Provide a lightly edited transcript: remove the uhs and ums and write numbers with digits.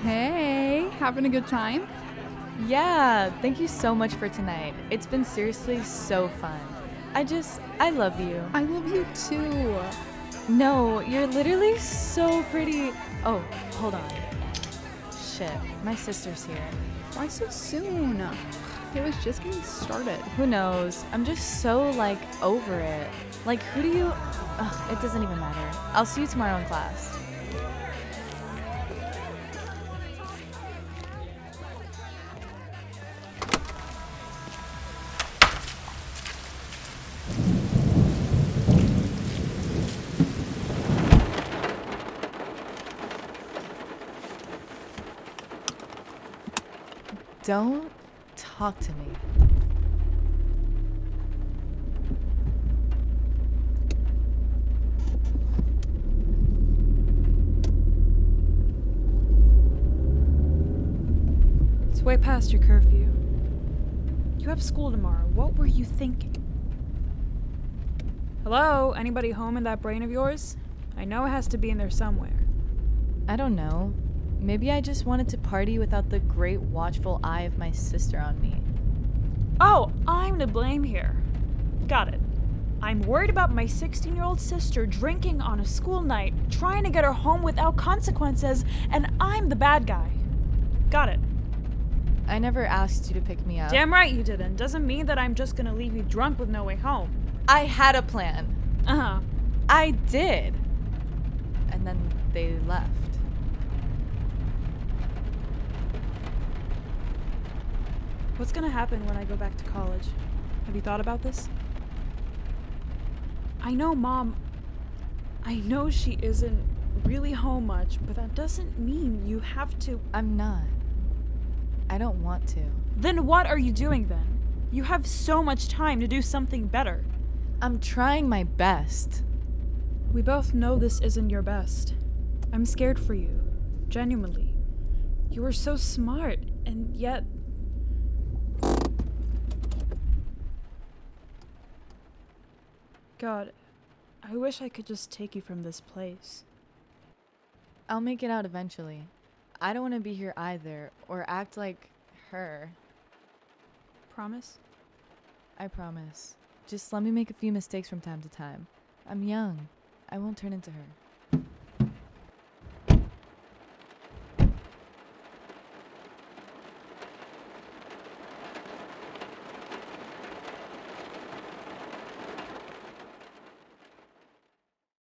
Hey, having a good time? Yeah, thank you so much for tonight. It's been seriously so fun. I love you. I love you too. No, you're literally so pretty. Oh, hold on. Shit, my sister's here. Why so soon? It was just getting started. Who knows? I'm just so, over it. Who do you. Ugh, it doesn't even matter. I'll see you tomorrow in class. Don't talk to me. It's way past your curfew. You have school tomorrow. What were you thinking? Hello? Anybody home in that brain of yours? I know it has to be in there somewhere. I don't know. Maybe I just wanted to party without the great watchful eye of my sister on me. Oh, I'm to blame here. Got it. I'm worried about my 16-year-old sister drinking on a school night, trying to get her home without consequences, and I'm the bad guy. Got it. I never asked you to pick me up. Damn right you didn't. Doesn't mean that I'm just gonna leave you drunk with no way home. I had a plan. Uh-huh. I did. And then they left. What's gonna happen when I go back to college? Have you thought about this? I know she isn't really home much, but that doesn't mean you have to. I'm not. I don't want to. Then what are you doing then? You have so much time to do something better. I'm trying my best. We both know this isn't your best. I'm scared for you. Genuinely. You are so smart, and yet. God, I wish I could just take you from this place. I'll make it out eventually. I don't want to be here either, or act like her. Promise? I promise. Just let me make a few mistakes from time to time. I'm young. I won't turn into her.